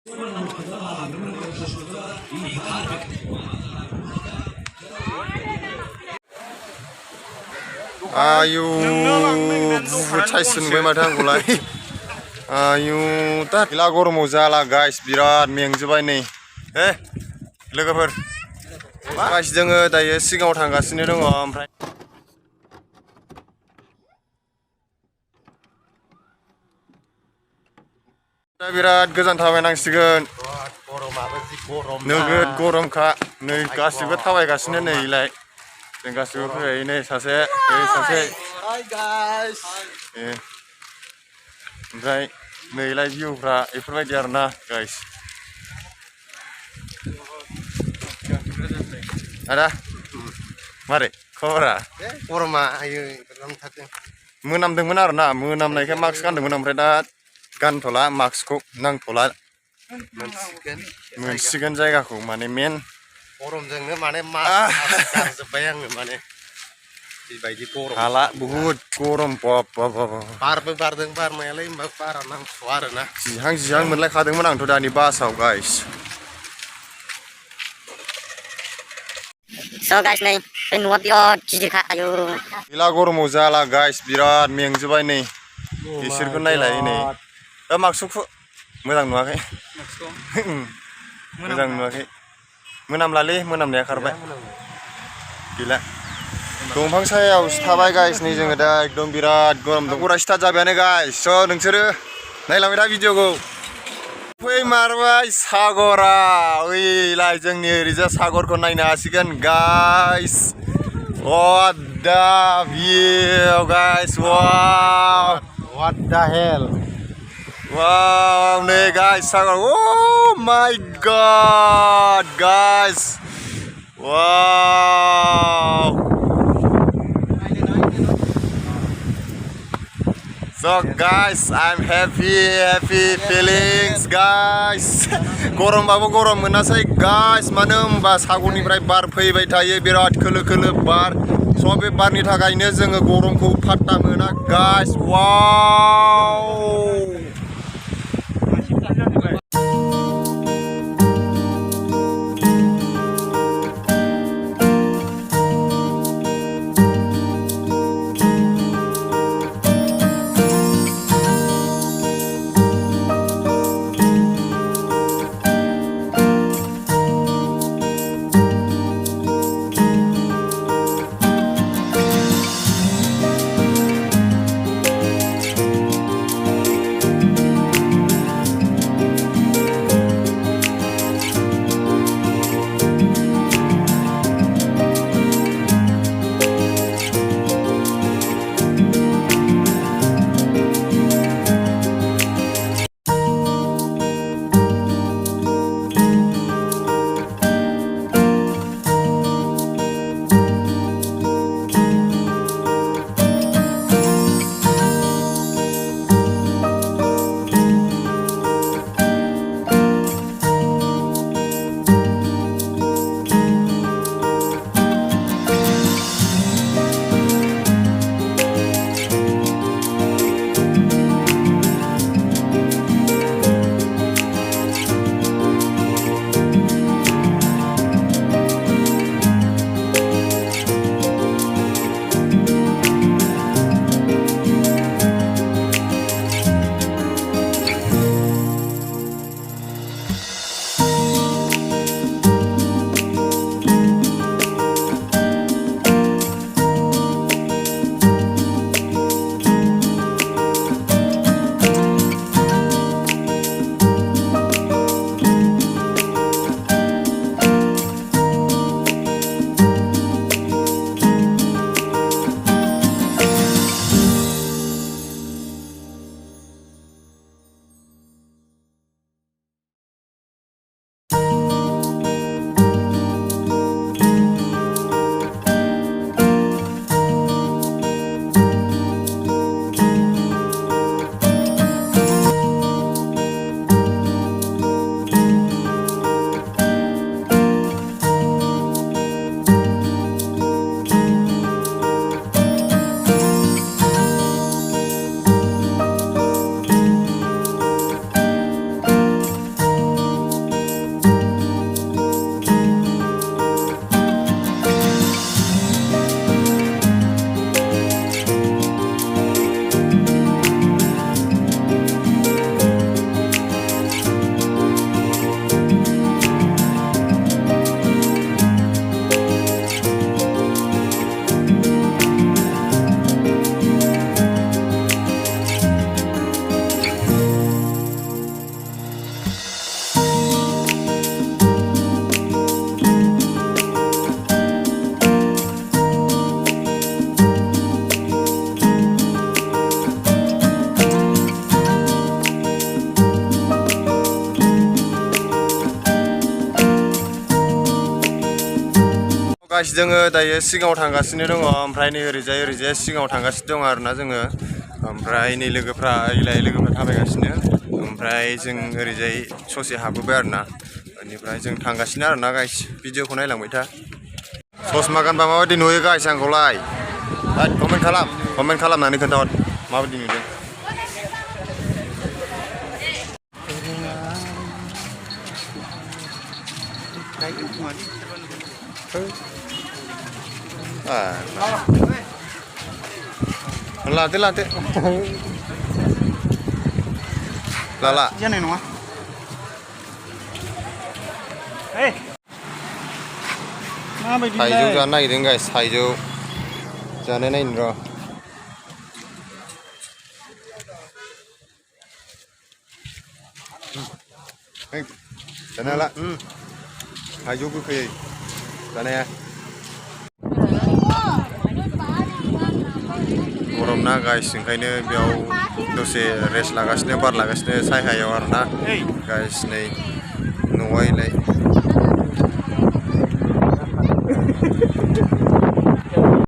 आयु बुहुद साइज नुबाय माथो आंखौलाय आयु दा गैला गरमाव जाला गाइस बिराद मेंजोबबाय नै लोगोफोर गाइस जोङो दायो सिगाङाव थांगासिनो दङ ओमफ्राय दा बिराद गोजान थाबायनांसिगोन नोगोद गरमखा नै गासिबो थाबायगासिनो नैलाय जों गासिबो फैबाय नै सासे ओमफ्राय नैलाय भिउफ्रा बेफोरबायदि आरोना गाइस आदा मारै खबरा गरमा आयो मोनामदोंमोन आरोना मोनामनायखाय मास्क गानदोंमोन ओमफ्राय दा गानथ'ला मास्कखौ नांथ'ला मोनसिगोन जायगाखौ माने मेन गरमजोंनो माने गारजोब्बाय आङो माने बेबायदि गरम हाला बुहुद गरम बारबो बारदों बारनायालाय होमबा बारा नांथ'आ आरोना जिहां मोनलायखादोंमोन आंथ' दानि बासाव गाइस नै बे न'आ बिराद गिदिरखा आयु गैला गरमाव जाला गाइस बिराद मेंजोबबाय नै बिसोरखौ नायलाय नै दा मास्कखौ मोजां नुवाखै मोजां नुवाखै मोनामलालै मोनामनाया खारबाय गैला दंफां सायावसो थाबाय गाइस नै जोङो दा एकदम बिराद गरम दं गरा स्टार्ट जाबायानो गाइस स' नोंसोरो नायलांबाय था भिडिअखौ फैमारबाय सागरा ओइलाय जोंनि ओरैजा सागरखौ नायनो हासिगोन guys What the view guys wow What the hell wow nih guys sagar oh my god guys wow so guys I'm happy feelings guys गरमबाबो गरम मोनासै guys मानो होनबा सागरनिफ्राय बार फैबाय थायो बिराद खोलो खोलो बार स' बे बारनि थाखायनो जोङो गरमखौ फात्ता मोना guys wow गाइस जोङो दायो सिगाङाव थांगासिनो दङ ओमफ्राय नै ओरैजाय सिगाङाव थांगासिनो दङ आरोना जोङो ओमफ्राय नै लोगोफ्रा थाबायगासिनो ओमफ्राय जों ओरैजाय ससे हाबबोबाय आरोना बेनिफ्राय जों थांगासिनो आरोना गाइस भिडिअखौ नायलांबाय था ससमा गानबा माबायदि नुयो गाइस आंखौलाय कमेन्ट खालामनानै खोन्थाहर माबायदि नुदों लादो लाला जानाय नङा थाइजौ जानो नागिरदों गाइस थाइजौ जानो नायनो र' जानो हाला थाइजौ गोखै जानाया गरम ना गाइस ओंखायनो बेयाव दसे रेस्ट लागासिनो बार लागासिनो सायहायाव आरोना गाइस नै न'आवहाय